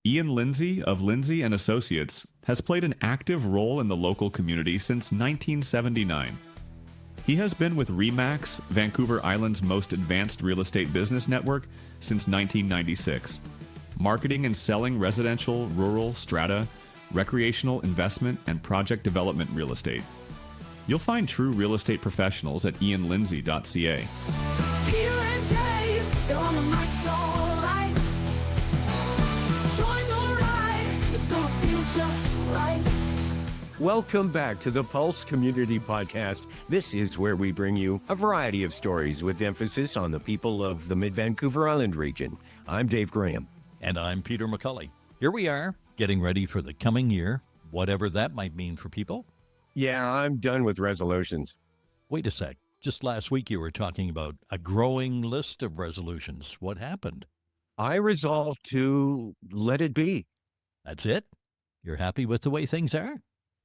Ian Lindsay of Lindsay and Associates has played an active role in the local community since 1979. He has been with RE/MAX, Vancouver Island's most advanced real estate business network, since 1996, marketing and selling residential, rural, strata, recreational, investment, and project development real estate. You'll find true real estate professionals at ianlindsay.ca. Peter and Dave, they're on the mic, so right. Join the ride, it's gonna feel just right. Welcome back to the Pulse Community Podcast. This is where we bring you a variety of stories with emphasis on the people of the Mid-Vancouver Island region. I'm Dave Graham. And I'm Peter McCully. Here we are, getting ready for the coming year, whatever that might mean for people. Yeah, I'm done with resolutions. Wait a sec. Just last week you were talking about a growing list of resolutions. What happened? I resolved to let it be. That's it? You're happy with the way things are?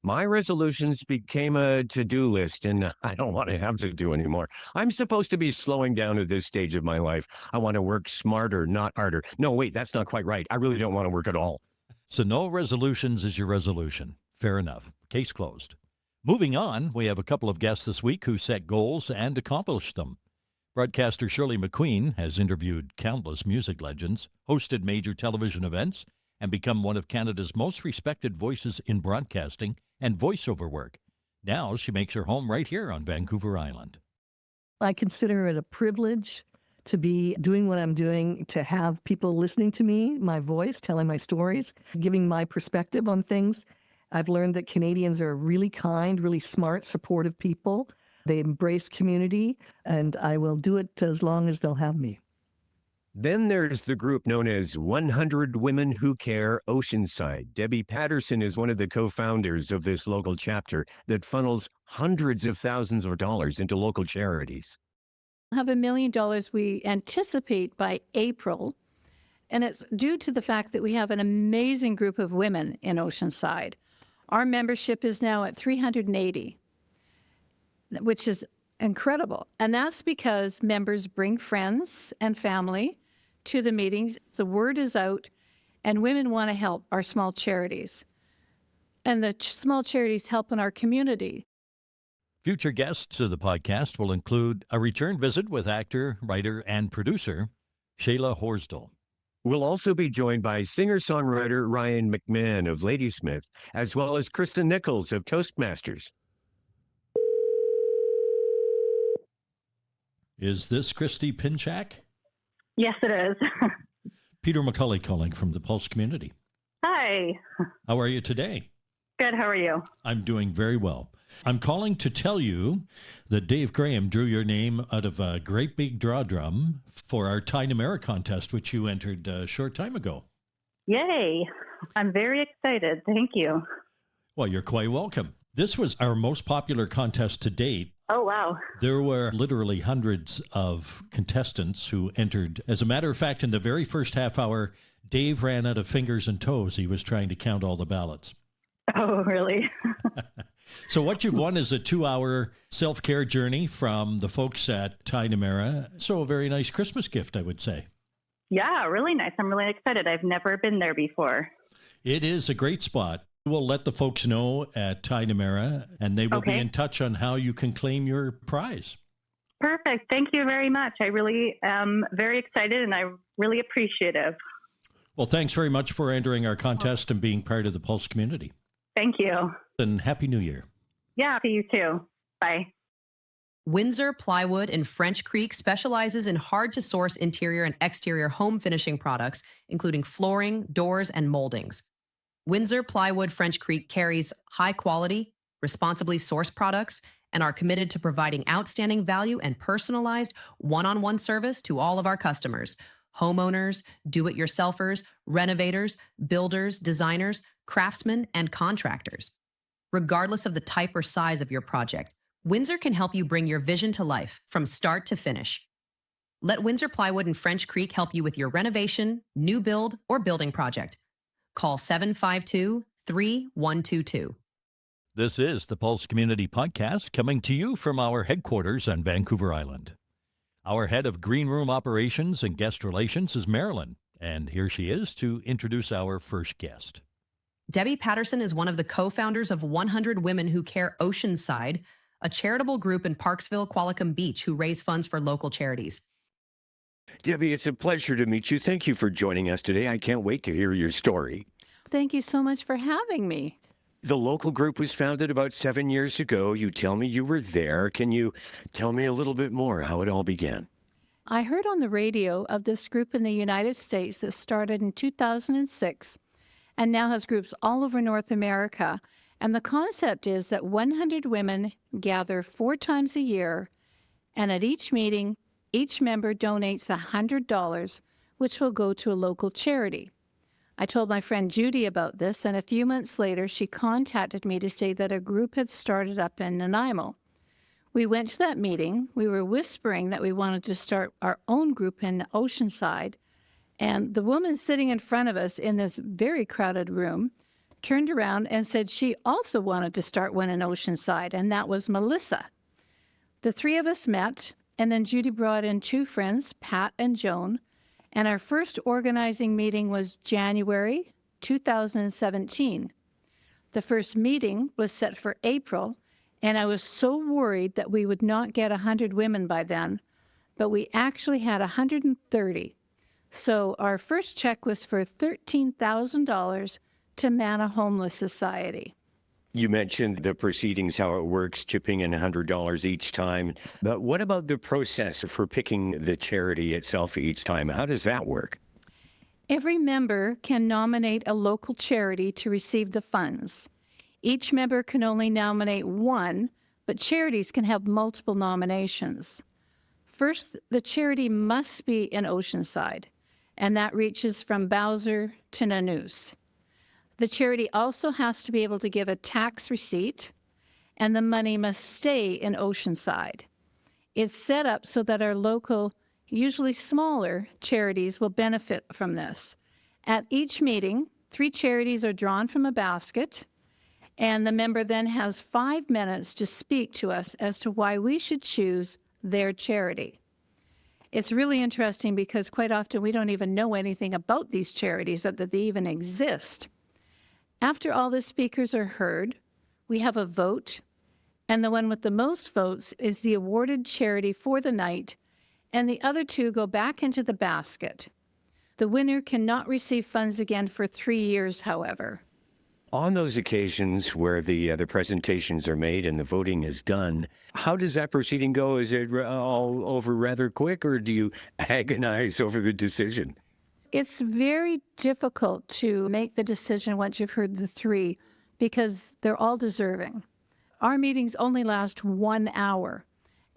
My resolutions became a to-do list, and I don't want to have to do anymore. I'm supposed to be slowing down at this stage of my life. I want to work smarter, not harder. No, wait, that's not quite right. I really don't want to work at all. So no resolutions is your resolution. Fair enough. Case closed. Moving on, we have a couple of guests this week who set goals and accomplished them. Broadcaster Shirley McQueen has interviewed countless music legends, hosted major television events, and become one of Canada's most respected voices in broadcasting and voiceover work. Now she makes her home right here on Vancouver Island. I consider it a privilege to be doing what I'm doing, to have people listening to me, my voice, telling my stories, giving my perspective on things. I've learned that Canadians are really kind, really smart, supportive people. They embrace community, and I will do it as long as they'll have me. Then there's the group known as 100 Women Who Care Oceanside. Debbie Patterson is one of the co-founders of this local chapter that funnels hundreds of thousands of dollars into local charities. Have $1 million we anticipate by April, and it's due to the fact that we have an amazing group of women in Oceanside. Our membership is now at 380, which is incredible. And that's because members bring friends and family to the meetings. The word is out, and women want to help our small charities. And the small charities help in our community. Future guests of the podcast will include a return visit with actor, writer, and producer Shayla Horsdal. We'll also be joined by singer-songwriter Ryan McMahon of Ladysmith, as well as Kristen Nichols of Toastmasters. Is this Kristy Pinchak? Yes, it is. Peter McCully calling from the Pulse community. Hi. How are you today? Good. How are you? I'm doing very well. I'm calling to tell you that Dave Graham drew your name out of a great big draw drum for our Tigh Na Mara contest, which you entered a short time ago. Yay. I'm very excited. Thank you. Well, you're quite welcome. This was our most popular contest to date. Oh, wow. There were literally hundreds of contestants who entered. As a matter of fact, in the very first half hour, Dave ran out of fingers and toes. He was trying to count all the ballots. Oh, really? So what you've won is a 2-hour self-care journey from the folks at Tigh Na Mara. So a very nice Christmas gift, I would say. Yeah, really nice. I'm really excited. I've never been there before. It is a great spot. We'll let the folks know at Tigh Na Mara, and they will be in touch on how you can claim your prize. Perfect. Thank you very much. I really am very excited, and I'm really appreciative. Well, thanks very much for entering our contest and being part of the Pulse community. Thank you. And Happy New Year. Yeah, to you too. Bye. Windsor Plywood in French Creek specializes in hard-to-source interior and exterior home finishing products, including flooring, doors, and moldings. Windsor Plywood French Creek carries high-quality, responsibly sourced products and are committed to providing outstanding value and personalized one-on-one service to all of our customers: homeowners, do-it-yourselfers, renovators, builders, designers, craftsmen, and contractors. Regardless of the type or size of your project, Windsor can help you bring your vision to life from start to finish. Let Windsor Plywood in French Creek help you with your renovation, new build, or building project. Call 752-3122. This is the Pulse Community Podcast, coming to you from our headquarters on Vancouver Island. Our head of Green Room Operations and Guest Relations is Marilyn, And here she is to introduce our first guest. Debbie Patterson is one of the co-founders of 100 Women Who Care Oceanside, a charitable group in Parksville, Qualicum Beach, who raise funds for local charities. Debbie, it's a pleasure to meet you. Thank you for joining us today. I can't wait to hear your story. Thank you so much for having me. The local group was founded about 7 years ago. You tell me you were there. Can you tell me a little bit more how it all began? I heard on the radio of this group in the United States that started in 2006 and now has groups all over North America. And the concept is that 100 women gather 4 times a year, and at each meeting, each member donates $100, which will go to a local charity. I told my friend Judy about this, and a few months later, she contacted me to say that a group had started up in Nanaimo. We went to that meeting. We were whispering that we wanted to start our own group in Oceanside, and the woman sitting in front of us in this very crowded room turned around and said she also wanted to start one in Oceanside, and that was Melissa. The 3 of us met, and then Judy brought in 2 friends, Pat and Joan, and our first organizing meeting was January 2017. The first meeting was set for April, and I was so worried that we would not get 100 women by then, but we actually had 130. So our first check was for $13,000 to Mana Homeless Society. You mentioned the proceedings, how it works, chipping in $100 each time. But what about the process for picking the charity itself each time? How does that work? Every member can nominate a local charity to receive the funds. Each member can only nominate one, but charities can have multiple nominations. First, the charity must be in Oceanside, and that reaches from Bowser to Nanoose. The charity also has to be able to give a tax receipt, and the money must stay in Oceanside. It's set up so that our local, usually smaller, charities will benefit from this. At each meeting, 3 charities are drawn from a basket, and the member then has 5 minutes to speak to us as to why we should choose their charity. It's really interesting because quite often we don't even know anything about these charities or that they even exist. After all the speakers are heard, we have a vote, and the one with the most votes is the awarded charity for the night, and the other 2 go back into the basket. The winner cannot receive funds again for 3 years, however. On those occasions where the presentations are made and the voting is done, how does that proceeding go? Is it all over rather quick, or do you agonize over the decision? It's very difficult to make the decision once you've heard the 3 because they're all deserving. Our meetings only last 1 hour,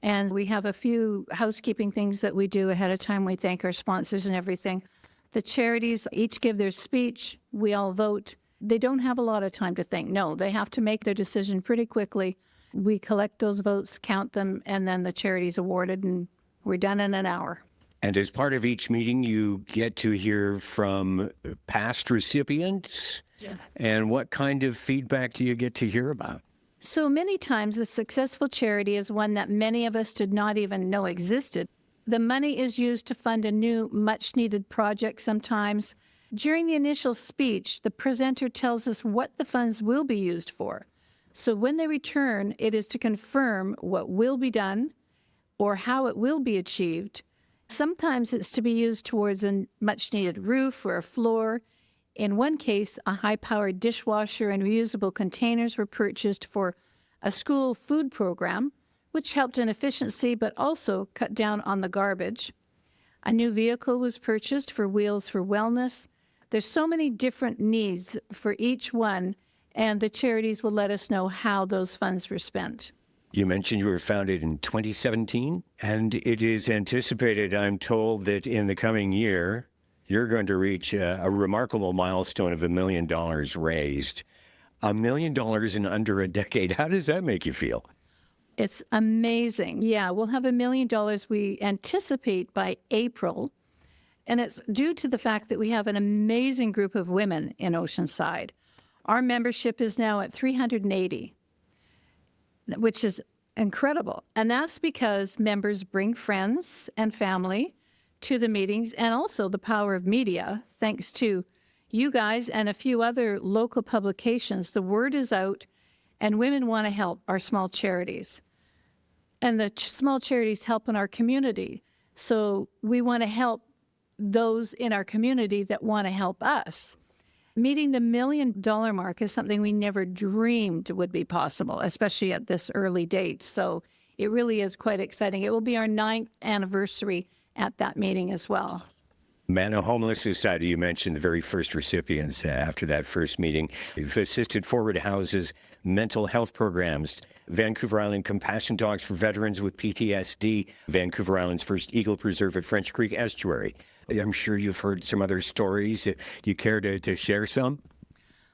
and we have a few housekeeping things that we do ahead of time. We thank our sponsors and everything. The charities each give their speech. We all vote. They don't have a lot of time to think. No, they have to make their decision pretty quickly. We collect those votes, count them, and then the charity's awarded, and we're done in an hour. And as part of each meeting, you get to hear from past recipients. Yeah. And what kind of feedback do you get to hear about? So many times a successful charity is one that many of us did not even know existed. The money is used to fund a new, much-needed project sometimes. During the initial speech, the presenter tells us what the funds will be used for. So when they return, it is to confirm what will be done or how it will be achieved. Sometimes it's to be used towards a much-needed roof or a floor. In one case, a high-powered dishwasher and reusable containers were purchased for a school food program, which helped in efficiency but also cut down on the garbage. A new vehicle was purchased for Wheels for Wellness. There's so many different needs for each one, and the charities will let us know how those funds were spent. You mentioned you were founded in 2017, and it is anticipated, I'm told, that in the coming year, you're going to reach a remarkable milestone of $1 million raised. $1 million in under a decade. How does that make you feel? It's amazing. Yeah, we'll have $1 million we anticipate by April. And it's due to the fact that we have an amazing group of women in Oceanside. Our membership is now at 380, which is incredible. And that's because members bring friends and family to the meetings, and also the power of media, thanks to you guys and a few other local publications. The word is out, and women want to help our small charities. And the small charities help in our community. So we want to help those in our community that want to help us. Meeting the $1 million mark is something we never dreamed would be possible, especially at this early date. So it really is quite exciting. It will be our 9th anniversary at that meeting as well. Mana Homeless Society, you mentioned the very first recipients after that first meeting. You've assisted forward houses, mental health programs, Vancouver Island Compassion Dogs for veterans with PTSD, Vancouver Island's first eagle preserve at French Creek Estuary. I'm sure you've heard some other stories. Do you care to share some?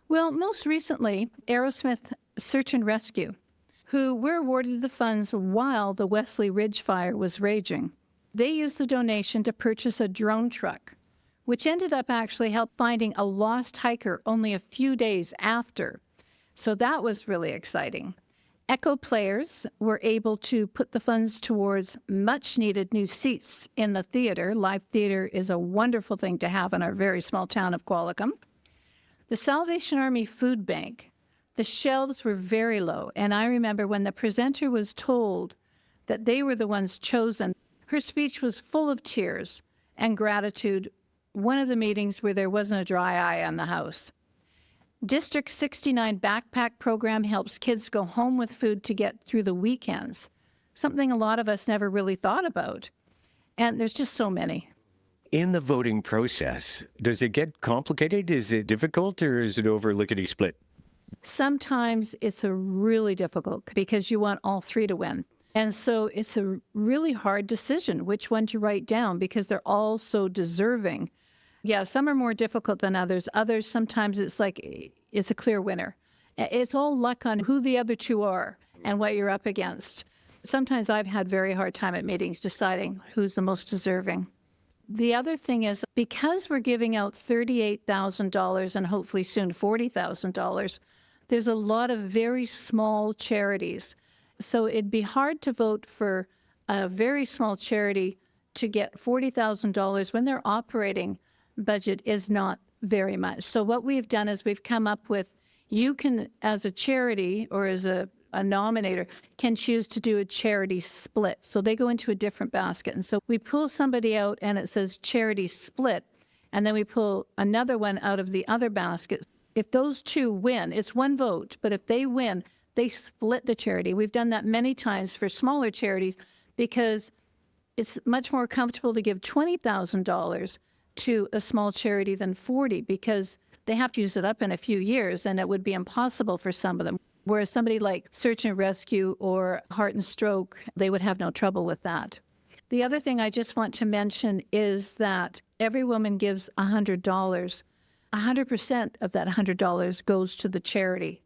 Well, most recently, Aerosmith Search and Rescue, who were awarded the funds while the Wesley Ridge fire was raging. They used the donation to purchase a drone truck, which ended up actually finding a lost hiker only a few days after. So that was really exciting. Echo Players were able to put the funds towards much-needed new seats in the theater. Live theater is a wonderful thing to have in our very small town of Qualicum. The Salvation Army Food Bank, the shelves were very low, and I remember when the presenter was told that they were the ones chosen, her speech was full of tears and gratitude, one of the meetings where there wasn't a dry eye on the house. District 69 backpack program helps kids go home with food to get through the weekends, something a lot of us never really thought about. And there's just so many. In the voting process, does it get complicated? Is it difficult, or is it over lickety-split? Sometimes it's a really difficult because you want all three to win. And so it's a really hard decision which one to write down because they're all so deserving. Yeah, some are more difficult than others. Others, sometimes it's like it's a clear winner. It's all luck on who the other two are and what you're up against. Sometimes I've had very hard time at meetings deciding who's the most deserving. The other thing is, because we're giving out $38,000 and hopefully soon $40,000, there's a lot of very small charities. So it'd be hard to vote for a very small charity to get $40,000 when their operating budget is not very much. So what we've done is we've come up with, you can, as a charity or as a nominator, can choose to do a charity split. So they go into a different basket. And so we pull somebody out and it says charity split, and then we pull another one out of the other basket. If those two win, it's one vote, but if they win, they split the charity. We've done that many times for smaller charities because it's much more comfortable to give $20,000 to a small charity than 40 because they have to use it up in a few years and it would be impossible for some of them. Whereas somebody like Search and Rescue or Heart and Stroke, they would have no trouble with that. The other thing I just want to mention is that every woman gives $100. 100% of that $100 goes to the charity.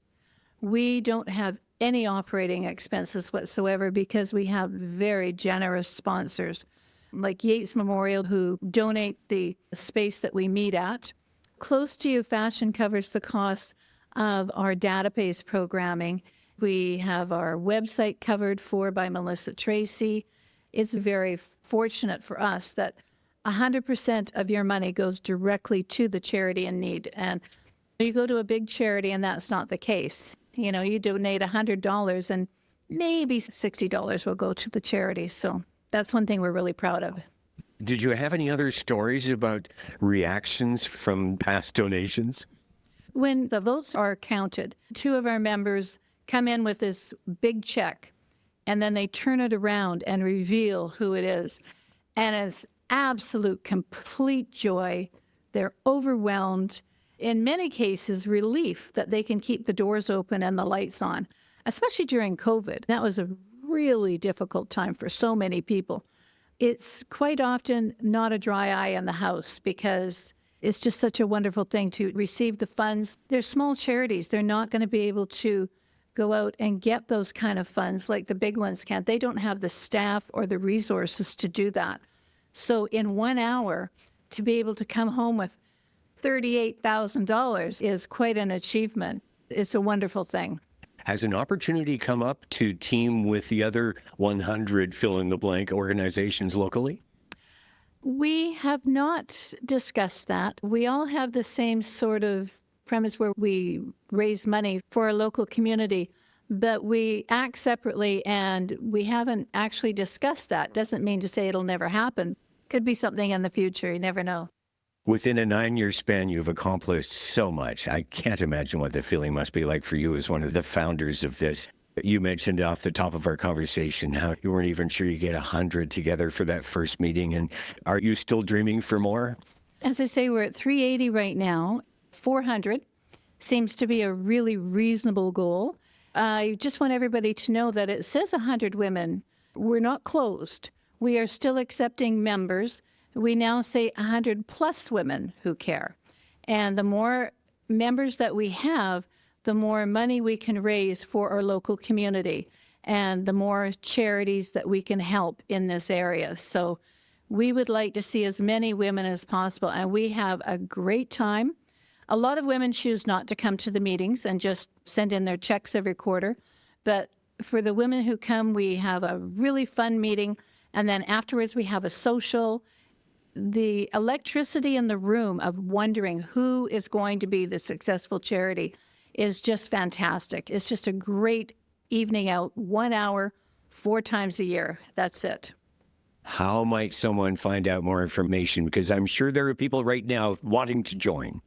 We don't have any operating expenses whatsoever because we have very generous sponsors like Yates Memorial, who donate the space that we meet at. Close to You Fashion covers the cost of our database programming. We have our website covered for by Melissa Tracy. It's very fortunate for us that 100% of your money goes directly to the charity in need. And you go to a big charity and that's not the case. You know, you donate $100 and maybe $60 will go to the charity. So that's one thing we're really proud of. Did you have any other stories about reactions from past donations? When the votes are counted, two of our members come in with this big check, and then they turn it around and reveal who it is. And it's absolute, complete joy. They're overwhelmed. In many cases, relief that they can keep the doors open and the lights on, especially during COVID. That was a really difficult time for so many people. It's quite often not a dry eye in the house because it's just such a wonderful thing to receive the funds. They're small charities. They're not going to be able to go out and get those kind of funds like the big ones can. They don't have the staff or the resources to do that. So in 1 hour, to be able to come home with $38,000 is quite an achievement. It's a wonderful thing. Has an opportunity come up to team with the other 100 fill-in-the-blank organizations locally? We have not discussed that. We all have the same sort of premise where we raise money for our local community, but we act separately and we haven't actually discussed that. Doesn't mean to say it'll never happen. Could be something in the future. You never know. Within a 9-year span, you've accomplished so much. I can't imagine what the feeling must be like for you as one of the founders of this. You mentioned off the top of our conversation how you weren't even sure you get 100 together for that first meeting. And are you still dreaming for more? As I say, we're at 380 right now. 400 seems to be a really reasonable goal. I just want everybody to know that it says 100 women. We're not closed. We are still accepting members. We now say 100 plus women who care. And the more members that we have, the more money we can raise for our local community and the more charities that we can help in this area. So we would like to see as many women as possible, and we have a great time. A lot of women choose not to come to the meetings and just send in their checks every quarter. But for the women who come, we have a really fun meeting, and then afterwards we have a social. The electricity in the room of wondering who is going to be the successful charity is just fantastic. It's just a great evening out, 1 hour, 4 times a year. That's it. How might someone find out more information? Because I'm sure there are people right now wanting to join.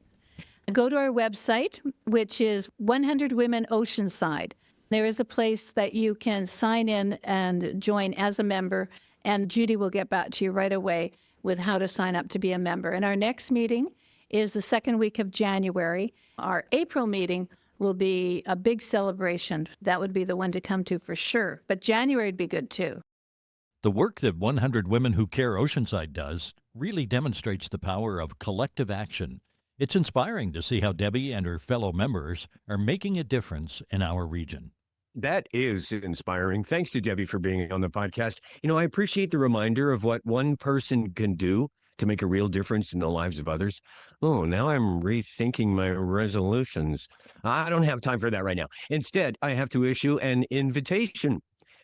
Go to our website, which is 100 Women Oceanside. There is a place that you can sign in and join as a member, and Judy will get back to you right away with how to sign up to be a member. And our next meeting is the second week of January. Our April meeting will be a big celebration. That would be the one to come to for sure. But January would be good too. The work that 100 Women Who Care Oceanside does really demonstrates the power of collective action. It's inspiring to see how Debbie and her fellow members are making a difference in our region. That is inspiring. Thanks to Debbie for being on the podcast. I appreciate the reminder of what one person can do to make a real difference in the lives of others. Oh, now I'm rethinking my resolutions. I don't have time for that right now. Instead, I have to issue an invitation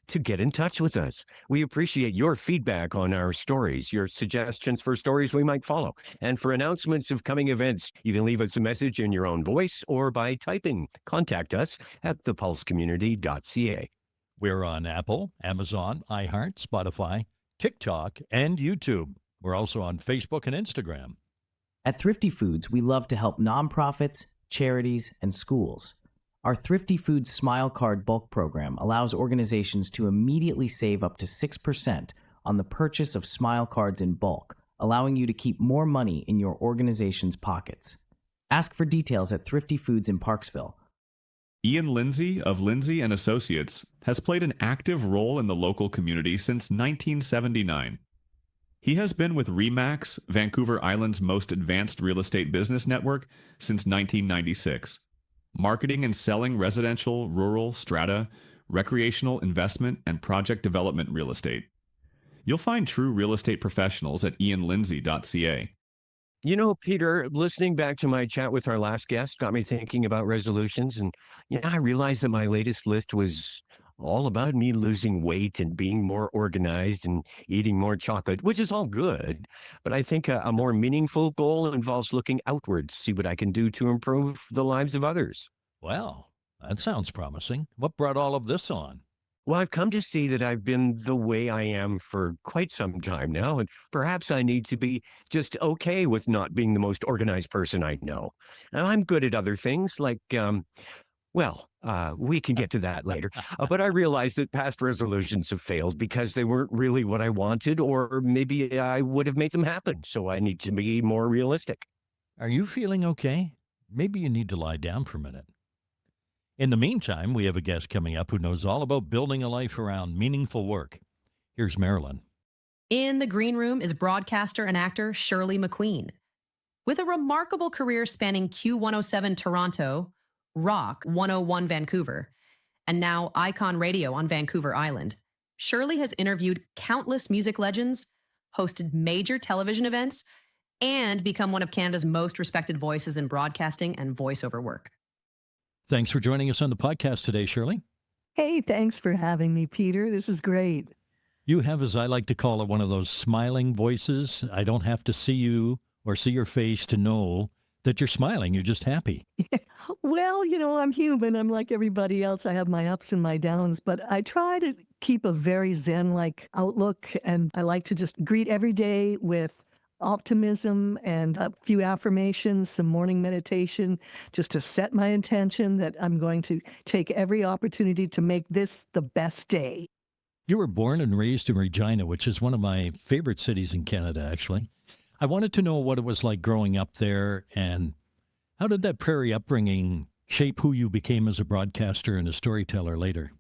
to get in touch with us. We appreciate your feedback on our stories, your suggestions for stories we might follow, and for announcements of coming events. You can leave us a message in your own voice or by typing. Contact us at thepulsecommunity.ca. We're on Apple, Amazon, iHeart, Spotify, TikTok, and YouTube. We're also on Facebook and Instagram. At Thrifty Foods, we love to help nonprofits, charities, and schools. Our Thrifty Foods Smile Card bulk program allows organizations to immediately save up to 6% on the purchase of Smile Cards in bulk, allowing you to keep more money in your organization's pockets. Ask for details at Thrifty Foods in Parksville. Ian Lindsay of Lindsay and Associates has played an active role in the local community since 1979. He has been with RE/MAX, Vancouver Island's most advanced real estate business network, since 1996. Marketing and selling residential, rural, strata, recreational, investment, and project development real estate. You'll find true real estate professionals at ianlindsay.ca. Peter, listening back to my chat with our last guest got me thinking about resolutions. And, I realized that my latest list was all about me losing weight and being more organized and eating more chocolate, which is all good. But I think a more meaningful goal involves looking outwards, see what I can do to improve the lives of others. Well, that sounds promising. What brought all of this on? Well, I've come to see that I've been the way I am for quite some time now, and perhaps I need to be just okay with not being the most organized person I know. And I'm good at other things like, we can get to that later. But I realize that past resolutions have failed because they weren't really what I wanted, or maybe I would have made them happen. So I need to be more realistic. Are you feeling okay? Maybe you need to lie down for a minute. In the meantime, we have a guest coming up who knows all about building a life around meaningful work. Here's Marilyn. In the green room is broadcaster and actor Shirley McQueen. With a remarkable career spanning Q107 Toronto, Rock 101 Vancouver, and now Icon Radio on Vancouver Island, Shirley has interviewed countless music legends, hosted major television events, and become one of Canada's most respected voices in broadcasting and voiceover work. Thanks for joining us on the podcast today, Shirley. Hey, thanks for having me, Peter. This is great. You have, as I like to call it, one of those smiling voices. I don't have to see you or see your face to know that you're smiling. You're just happy. Well, I'm human. I'm like everybody else. I have my ups and my downs, but I try to keep a very Zen-like outlook. And I like to just greet every day with optimism and a few affirmations, some morning meditation, just to set my intention that I'm going to take every opportunity to make this the best day. You were born and raised in Regina, which is one of my favorite cities in Canada, actually. I wanted to know what it was like growing up there, and how did that prairie upbringing shape who you became as a broadcaster and a storyteller later?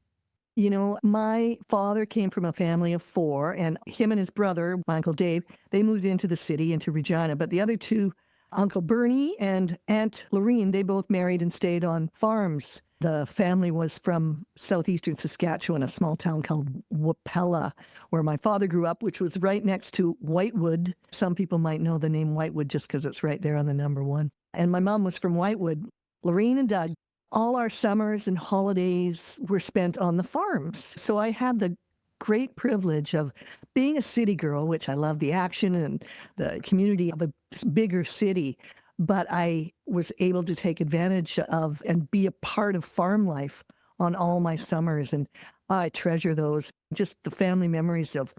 My father came from a family of 4, and him and his brother, my Uncle Dave, they moved into the city, into Regina. But the other two, Uncle Bernie and Aunt Lorene, they both married and stayed on farms. The family was from southeastern Saskatchewan, a small town called Wapella, where my father grew up, which was right next to Whitewood. Some people might know the name Whitewood just because it's right there on the number 1. And my mom was from Whitewood. Lorene and Doug, all our summers and holidays were spent on the farms. So I had the great privilege of being a city girl, which I love the action and the community of a bigger city. But I was able to take advantage of and be a part of farm life on all my summers. And I treasure those, just the family memories of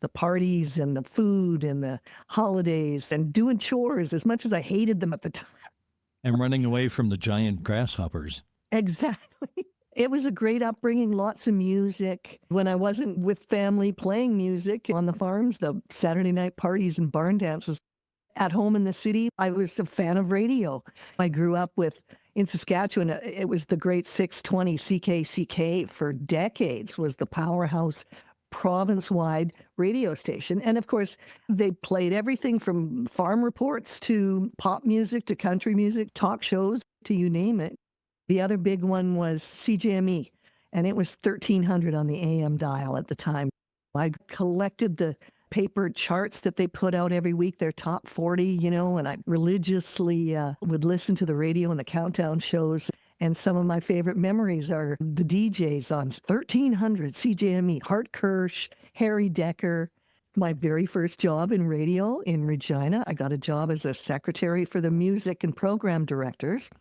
the parties and the food and the holidays and doing chores as much as I hated them at the time. And running away from the giant grasshoppers. Exactly. It was a great upbringing, lots of music. When I wasn't with family playing music on the farms, the Saturday night parties and barn dances. At home in the city, I was a fan of radio. I grew up in Saskatchewan, it was the great 620 CKCK for decades, was the powerhouse province-wide radio station. And of course, they played everything from farm reports to pop music to country music, talk shows, to you name it. The other big one was CJME, and it was 1300 on the AM dial at the time. I collected the paper charts that they put out every week, their top 40, and I religiously would listen to the radio and the countdown shows. And some of my favorite memories are the DJs on 1300, CJME, Hart Kirsch, Harry Decker. My very first job in radio in Regina, I got a job as a secretary for the music and program directors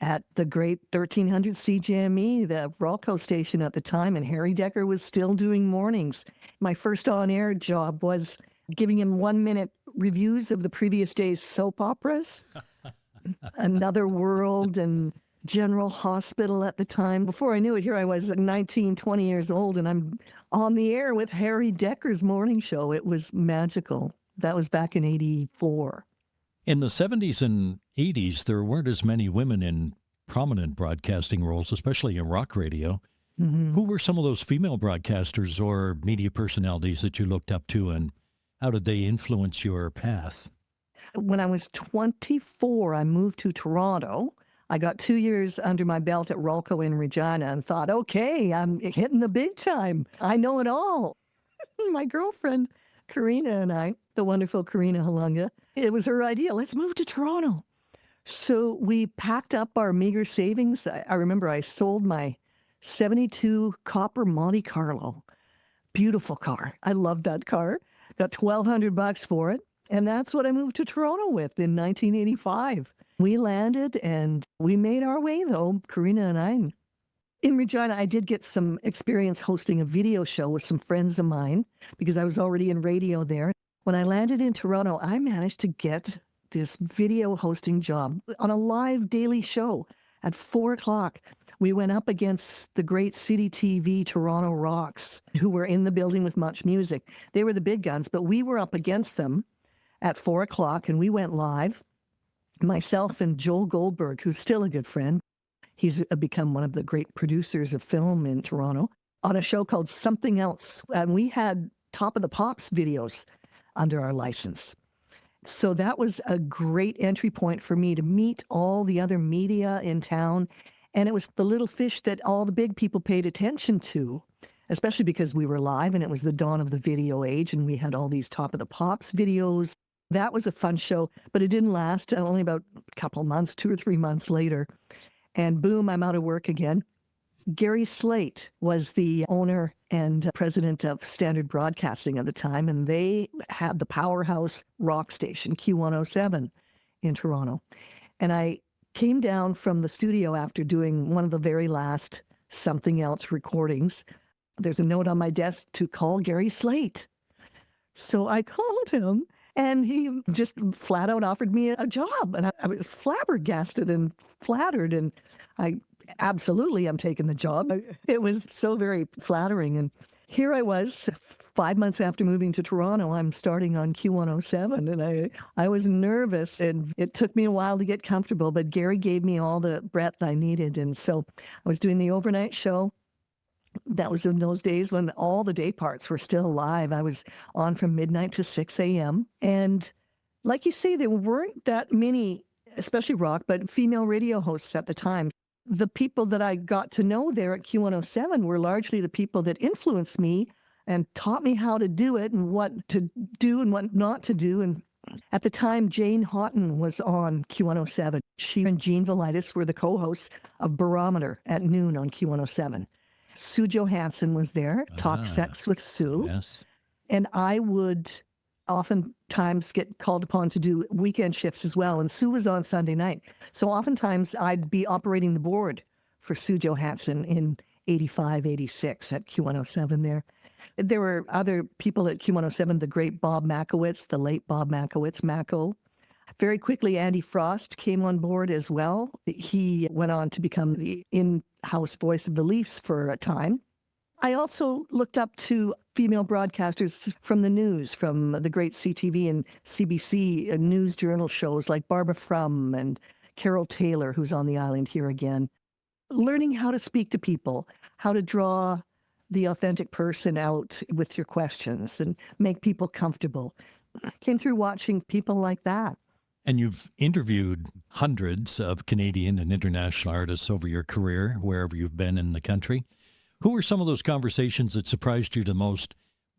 at the great 1300 CJME, the Rolco station at the time, and Harry Decker was still doing mornings. My first on-air job was giving him 1-minute reviews of the previous day's soap operas, Another World and General Hospital at the time. Before I knew it, here I was at 19, 20 years old, and I'm on the air with Harry Decker's morning show. It was magical. That was back in 84. In the 70s and 80s, there weren't as many women in prominent broadcasting roles, especially in rock radio. Mm-hmm. Who were some of those female broadcasters or media personalities that you looked up to, and how did they influence your path? When I was 24, I moved to Toronto. I got 2 years under my belt at Rolco in Regina and thought, okay, I'm hitting the big time. I know it all. My girlfriend, Karina, and I, the wonderful Karina Halunga, it was her idea. Let's move to Toronto. So we packed up our meager savings. I remember I sold my 72 Copper Monte Carlo. Beautiful car. I loved that car. Got $1,200 for it. And that's what I moved to Toronto with in 1985. We landed and we made our way, though, Karina and I. In Regina, I did get some experience hosting a video show with some friends of mine because I was already in radio there. When I landed in Toronto, I managed to get this video hosting job on a live daily show at 4 o'clock. We went up against the great City TV Toronto Rocks, who were in the building with Much Music. They were the big guns, but we were up against them at 4 o'clock, and we went live. Myself and Joel Goldberg, who's still a good friend, he's become one of the great producers of film in Toronto, on a show called Something Else. And we had Top of the Pops videos under our license. So that was a great entry point for me to meet all the other media in town. And it was the little fish that all the big people paid attention to, especially because we were live and it was the dawn of the video age and we had all these Top of the Pops videos. That was a fun show, but it didn't last. Only about a couple months, 2 or 3 months later. And boom, I'm out of work again. Gary Slate was the owner and president of Standard Broadcasting at the time, and they had the powerhouse rock station, Q107, in Toronto. And I came down from the studio after doing one of the very last Something Else recordings. There's a note on my desk to call Gary Slate. So I called him, and he just flat out offered me a job. And I was flabbergasted and flattered, and absolutely, I'm taking the job. It was so very flattering. And here I was, 5 months after moving to Toronto, I'm starting on Q107. And I was nervous, and it took me a while to get comfortable, but Gary gave me all the breadth I needed. And so I was doing the overnight show. That was in those days when all the day parts were still alive. I was on from midnight to 6 a.m. And like you say, there weren't that many, especially rock, but female radio hosts at the time. The people that I got to know there at Q107 were largely the people that influenced me and taught me how to do it and what to do and what not to do. And at the time, Jane Houghton was on Q107. She and Jean Velitis were the co-hosts of Barometer at noon on Q107. Sue Johansson was there, Talk Sex with Sue. Yes. And I would oftentimes get called upon to do weekend shifts as well. And Sue was on Sunday night. So oftentimes I'd be operating the board for Sue Johansson in 85, 86 at Q107 there. There were other people at Q107, the great Bob Makowitz, the late Bob Makowitz, Mako. Very quickly, Andy Frost came on board as well. He went on to become the in-house voice of the Leafs for a time. I also looked up to female broadcasters from the news, from the great CTV and CBC news journal shows like Barbara Frum and Carol Taylor, who's on the island here again. Learning how to speak to people, how to draw the authentic person out with your questions and make people comfortable. Came through watching people like that. And you've interviewed hundreds of Canadian and international artists over your career, wherever you've been in the country. Who were some of those conversations that surprised you the most,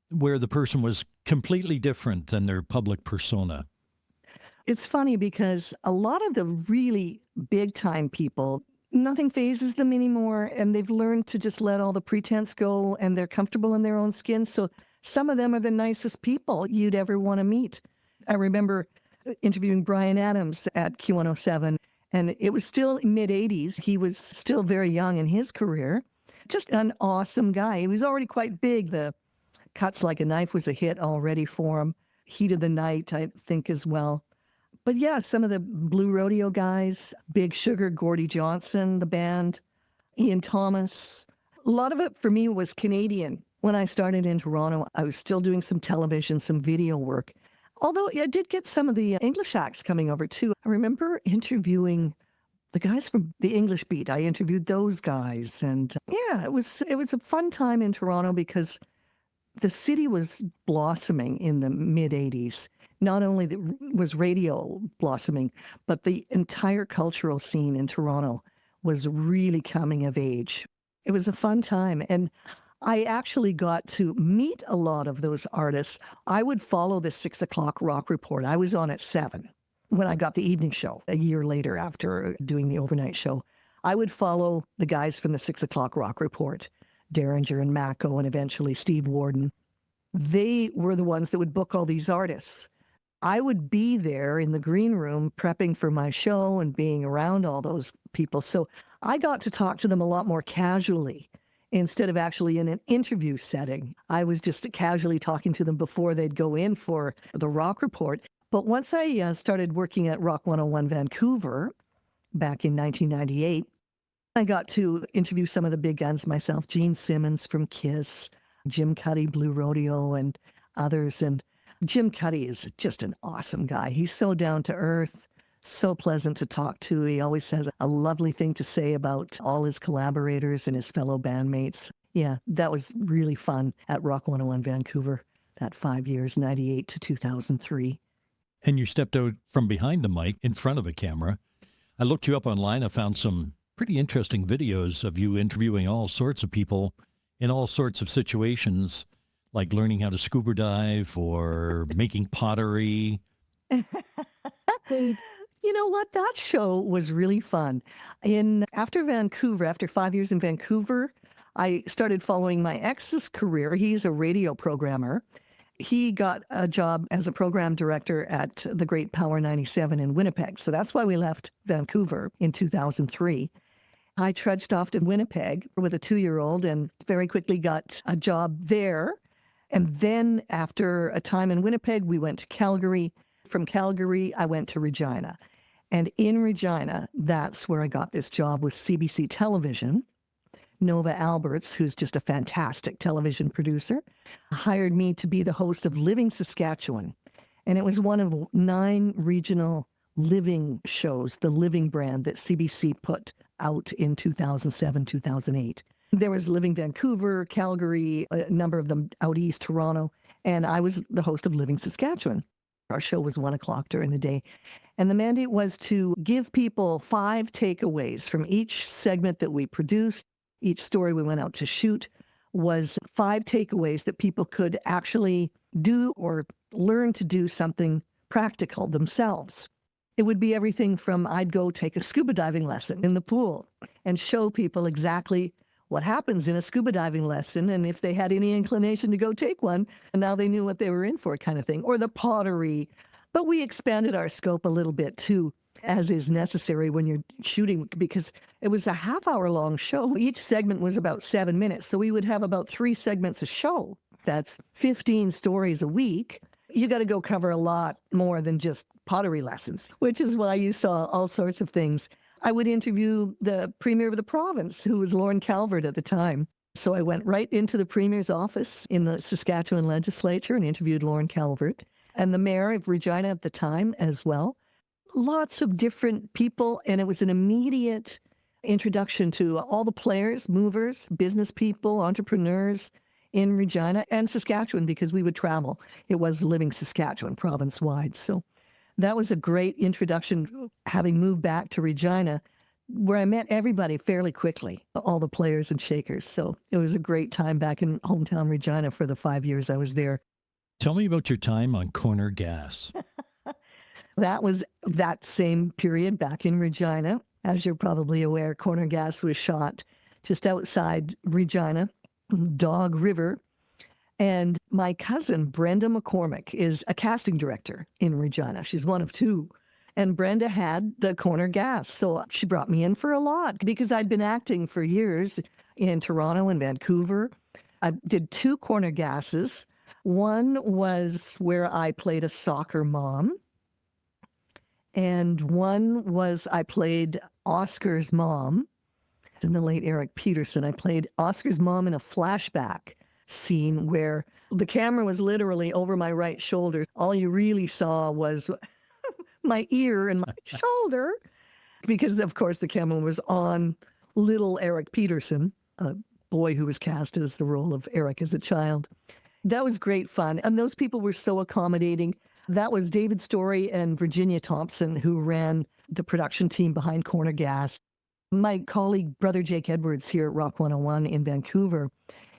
where the person was completely different than their public persona? It's funny because a lot of the really big-time people, nothing phases them anymore, and they've learned to just let all the pretense go, and they're comfortable in their own skin. So some of them are the nicest people you'd ever want to meet. I remember interviewing Bryan Adams at Q107, and it was still mid-'80s. He was still very young in his career. Just an awesome guy. He was already quite big. The Cuts Like a Knife was a hit already for him. Heat of the Night, I think, as well. But yeah, some of the Blue Rodeo guys, Big Sugar, Gordie Johnson, the band, Ian Thomas. A lot of it for me was Canadian. When I started in Toronto, I was still doing some television, some video work. Although I did get some of the English acts coming over too. I remember interviewing the guys from the English Beat. I interviewed those guys. And yeah, it was a fun time in Toronto because the city was blossoming in the mid-'80s. Not only was radio blossoming, but the entire cultural scene in Toronto was really coming of age. It was a fun time. And I actually got to meet a lot of those artists. I would follow the 6 o'clock rock report. I was on at 7 when I got the evening show a year later after doing the overnight show. I would follow the guys from the 6 o'clock rock report, Derringer and Mako, and eventually Steve Warden. They were the ones that would book all these artists. I would be there in the green room prepping for my show and being around all those people. So I got to talk to them a lot more casually instead of actually in an interview setting. I was just casually talking to them before they'd go in for the rock report. But once I started working at Rock 101 Vancouver back in 1998, I got to interview some of the big guns myself, Gene Simmons from Kiss, Jim Cuddy, Blue Rodeo, and others. And Jim Cuddy is just an awesome guy. He's so down to earth, so pleasant to talk to. He always has a lovely thing to say about all his collaborators and his fellow bandmates. Yeah, that was really fun at Rock 101 Vancouver, that 5 years, 98 to 2003. And you stepped out from behind the mic in front of a camera. I looked you up online. I found some pretty interesting videos of you interviewing all sorts of people in all sorts of situations, like learning how to scuba dive or making pottery. You know what? That show was really fun. After Vancouver, after 5 years in Vancouver, I started following my ex's career. He's a radio programmer. He got a job as a program director at the great Power 97 in Winnipeg. So that's why we left Vancouver in 2003. I trudged off to Winnipeg with a 2-year-old and very quickly got a job there. And then after a time in Winnipeg, we went to Calgary. From Calgary, I went to Regina. And in Regina, that's where I got this job with CBC Television. Nova Alberts, who's just a fantastic television producer, hired me to be the host of Living Saskatchewan. And it was one of 9 regional living shows, the Living brand that CBC put out in 2007, 2008. There was Living Vancouver, Calgary, a number of them out east, Toronto, and I was the host of Living Saskatchewan. Our show was 1 o'clock during the day. And the mandate was to give people 5 takeaways from each segment that we produced. Each story we went out to shoot was 5 takeaways that people could actually do or learn to do something practical themselves. It would be everything from I'd go take a scuba diving lesson in the pool and show people exactly what happens in a scuba diving lesson, and if they had any inclination to go take one, and now they knew what they were in for, kind of thing, or the pottery. But we expanded our scope a little bit too, as is necessary when you're shooting, because it was a half-hour-long show. Each segment was about 7 minutes, so we would have about 3 segments a show. That's 15 stories a week. You got to go cover a lot more than just pottery lessons, which is why you saw all sorts of things. I would interview the premier of the province, who was Lorne Calvert at the time. So I went right into the premier's office in the Saskatchewan legislature and interviewed Lorne Calvert, and the mayor of Regina at the time as well. Lots of different people, and it was an immediate introduction to all the players, movers, business people, entrepreneurs in Regina and Saskatchewan, because we would travel. It was Living Saskatchewan province-wide. So that was a great introduction, having moved back to Regina, where I met everybody fairly quickly, all the players and shakers. So it was a great time back in hometown Regina for the 5 years I was there. Tell me about your time on Corner Gas. That was that same period back in Regina. As you're probably aware, Corner Gas was shot just outside Regina, Dog River. And my cousin, Brenda McCormick, is a casting director in Regina. She's one of 2. And Brenda had the Corner Gas. So she brought me in for a lot because I'd been acting for years in Toronto and Vancouver. I did 2 Corner Gases. One was where I played a soccer mom. And one was I played Oscar's mom. In the late Eric Peterson, I played Oscar's mom in a flashback scene where the camera was literally over my right shoulder. All you really saw was my ear and my shoulder, because, of course, the camera was on little Eric Peterson, a boy who was cast as the role of Eric as a child. That was great fun. And those people were so accommodating. That was David Story and Virginia Thompson, who ran the production team behind Corner Gas. My colleague, Brother Jake Edwards, here at Rock 101 in Vancouver,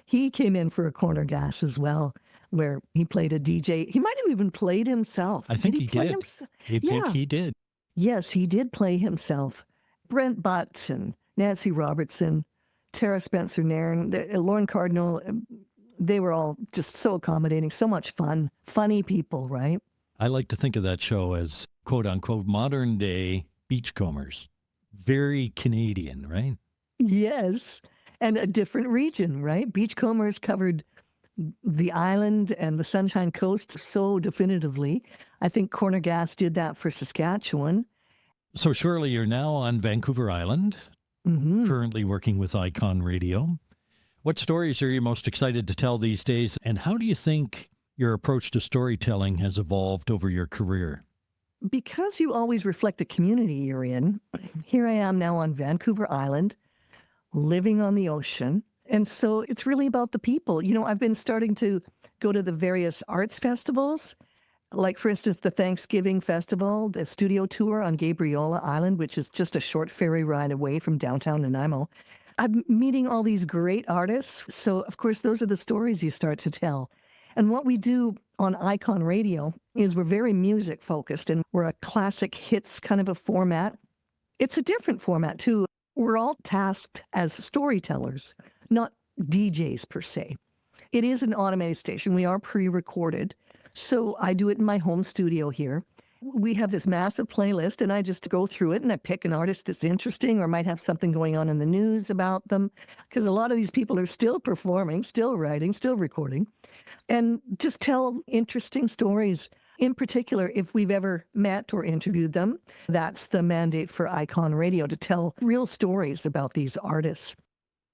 he came in for a Corner Gas as well, where he played a DJ. He might have even played himself. I think he did. I think he did. Yes, he did play himself. Brent Butt and Nancy Robertson, Tara Spencer-Nairn, Lauren Cardinal, they were all just so accommodating, so much fun, funny people, right? I like to think of that show as, quote unquote, modern day beachcombers. Very Canadian, right? Yes. And a different region, right? Beachcombers covered the island and the Sunshine Coast so definitively. I think Corner Gas did that for Saskatchewan. So Shirley, you're now on Vancouver Island, currently working with Icon Radio. What stories are you most excited to tell these days, and how do you think your approach to storytelling has evolved over your career? Because you always reflect the community you're in, here I am now on Vancouver Island, living on the ocean. And so it's really about the people. You know, I've been starting to go to the various arts festivals, like, for instance, the Thanksgiving Festival, the studio tour on Gabriola Island, which is just a short ferry ride away from downtown Nanaimo. I'm meeting all these great artists. So, of course, those are the stories you start to tell. And what we do on Icon Radio is we're very music focused and we're a classic hits kind of a format. It's a different format too. We're all tasked as storytellers, not DJs per se. It is an automated station. We are pre-recorded. So I do it in my home studio here. We have this massive playlist and I just go through it and I pick an artist that's interesting or might have something going on in the news about them. Because a lot of these people are still performing, still writing, still recording, and just tell interesting stories. In particular, if we've ever met or interviewed them, that's the mandate for Icon Radio, to tell real stories about these artists.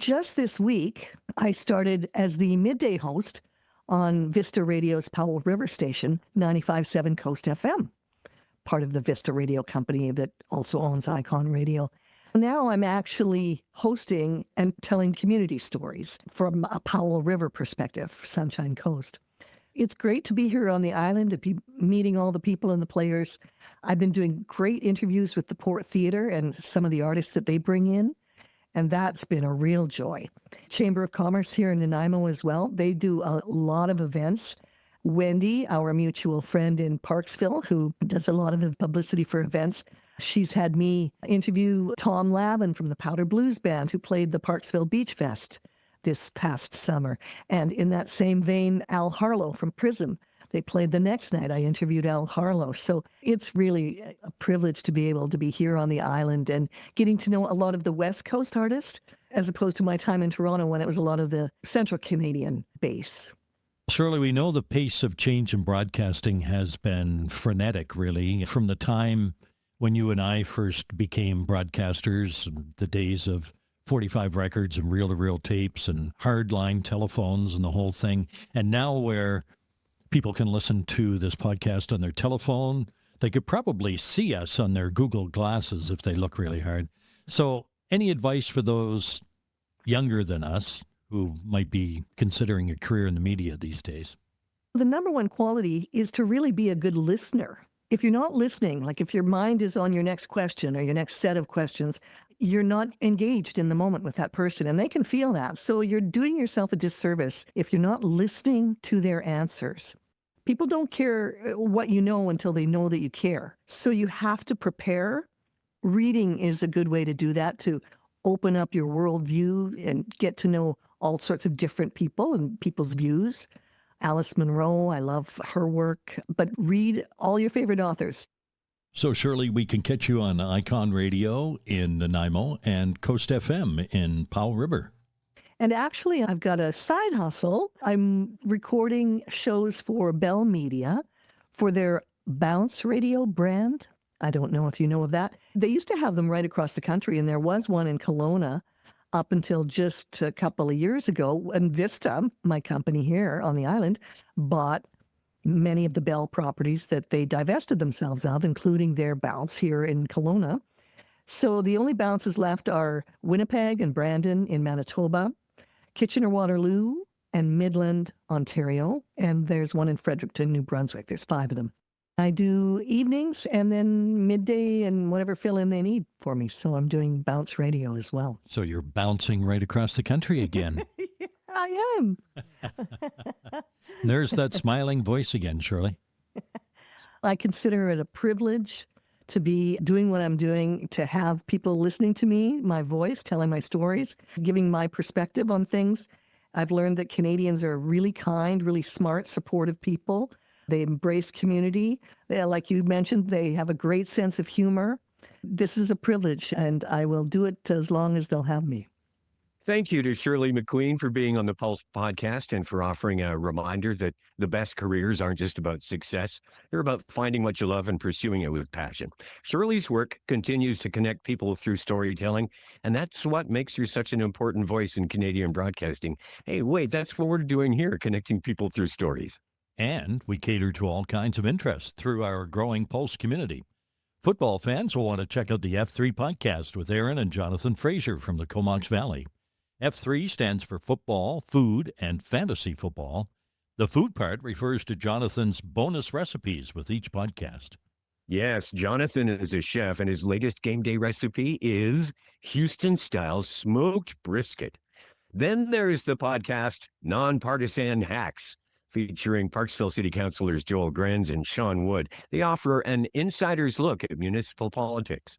Just this week, I started as the midday host on Vista Radio's Powell River station, 95.7 Coast FM, part of the Vista Radio company that also owns Icon Radio. Now I'm actually hosting and telling community stories from a Powell River perspective, Sunshine Coast. It's great to be here on the island, to be meeting all the people and the players. I've been doing great interviews with the Port Theatre and some of the artists that they bring in, and that's been a real joy. Chamber of Commerce here in Nanaimo as well. They do a lot of events. Wendy, our mutual friend in Parksville, who does a lot of publicity for events, she's had me interview Tom Lavin from the Powder Blues Band, who played the Parksville Beach Fest this past summer. And in that same vein, Al Harlow from Prism. They played the next night. I interviewed Al Harlow. So it's really a privilege to be able to be here on the island and getting to know a lot of the West Coast artists, as opposed to my time in Toronto when it was a lot of the Central Canadian base. Shirley, we know the pace of change in broadcasting has been frenetic, really, from the time when you and I first became broadcasters, the days of 45 records and reel-to-reel tapes and hardline telephones and the whole thing. And now where people can listen to this podcast on their telephone, they could probably see us on their Google glasses if they look really hard. So any advice for those younger than us who might be considering a career in the media these days? The number one quality is to really be a good listener. If you're not listening, like if your mind is on your next question or your next set of questions, you're not engaged in the moment with that person, and they can feel that. So you're doing yourself a disservice if you're not listening to their answers. People don't care what you know until they know that you care. So you have to prepare. Reading is a good way to do that, to open up your worldview and get to know all sorts of different people and people's views. Alice Munro, I love her work, but read all your favorite authors. So, Shirley, we can catch you on Icon Radio in Nanaimo and Coast FM in Powell River. And actually, I've got a side hustle. I'm recording shows for Bell Media for their Bounce Radio brand. I don't know if you know of that. They used to have them right across the country, and there was one in Kelowna up until just a couple of years ago. And Vista, my company here on the island, bought many of the Bell properties that they divested themselves of, including their Bounce here in Kelowna. So the only Bounces left are Winnipeg and Brandon in Manitoba, Kitchener-Waterloo, and Midland, Ontario. And there's one in Fredericton, New Brunswick. There's 5 of them. I do evenings and then midday and whatever fill-in they need for me. So I'm doing Bounce Radio as well. So you're bouncing right across the country again. I am. There's that smiling voice again, Shirley. I consider it a privilege to be doing what I'm doing, to have people listening to me, my voice, telling my stories, giving my perspective on things. I've learned that Canadians are really kind, really smart, supportive people. They embrace community. Like you mentioned, they have a great sense of humor. This is a privilege, and I will do it as long as they'll have me. Thank you to Shirley McQueen for being on the Pulse podcast and for offering a reminder that the best careers aren't just about success. They're about finding what you love and pursuing it with passion. Shirley's work continues to connect people through storytelling, and that's what makes her such an important voice in Canadian broadcasting. Hey, wait, that's what we're doing here, connecting people through stories. And we cater to all kinds of interests through our growing Pulse community. Football fans will want to check out the F3 podcast with Aaron and Jonathan Fraser from the Comox Valley. F3 stands for football, food, and fantasy football. The food part refers to Jonathan's bonus recipes with each podcast. Yes, Jonathan is a chef, and his latest game day recipe is Houston-style smoked brisket. Then there's the podcast Nonpartisan Hacks, featuring Parksville City Councilors Joel Grenz and Sean Wood. They offer an insider's look at municipal politics.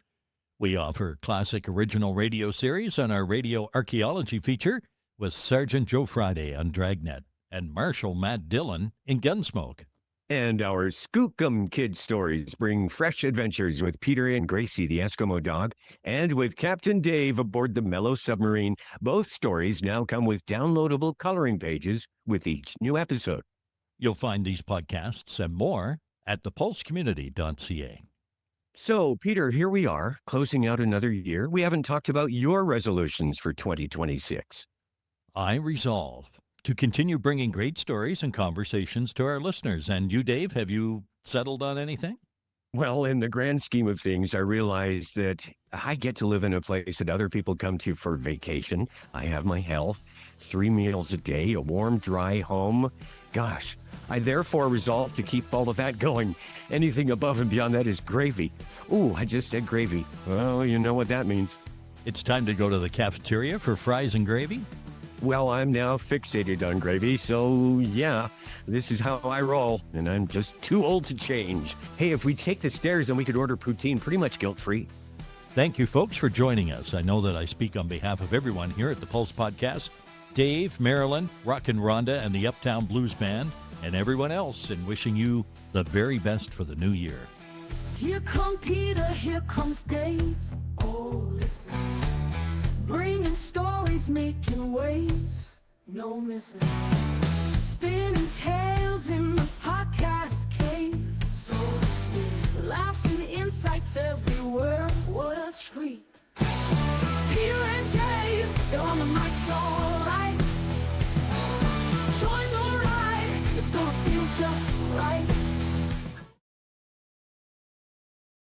We offer classic original radio series on our radio archaeology feature with Sergeant Joe Friday on Dragnet and Marshal Matt Dillon in Gunsmoke. And our Skookum Kid stories bring fresh adventures with Peter and Gracie, the Eskimo dog, and with Captain Dave aboard the Mellow Submarine. Both stories now come with downloadable coloring pages with each new episode. You'll find these podcasts and more at thepulsecommunity.ca. So, Peter, here we are, closing out another year. We haven't talked about your resolutions for 2026. I resolve to continue bringing great stories and conversations to our listeners. And you, Dave, have you settled on anything? Well, in the grand scheme of things, I realize that I get to live in a place that other people come to for vacation. I have my health, 3 meals a day, a warm, dry home. Gosh, I therefore resolve to keep all of that going. Anything above and beyond that is gravy. Ooh, I just said gravy. Well, you know what that means. It's time to go to the cafeteria for fries and gravy? Well, I'm now fixated on gravy, so yeah, this is how I roll, and I'm just too old to change. Hey, if we take the stairs, then we could order poutine pretty much guilt-free. Thank you, folks, for joining us. I know that I speak on behalf of everyone here at the Pulse Podcast, Dave, Marilyn, Rockin' Rhonda, and the Uptown Blues Band, and everyone else in wishing you the very best for the new year. Here come Peter, here comes Dave. Oh, listen. Bringing stories, making waves, no missing. Spinning tales in the podcast cave. So sweet. Laughs and insights everywhere. What a treat. Peter and Dave, they're on the mic, so alright. Join the ride, it's gonna feel just right.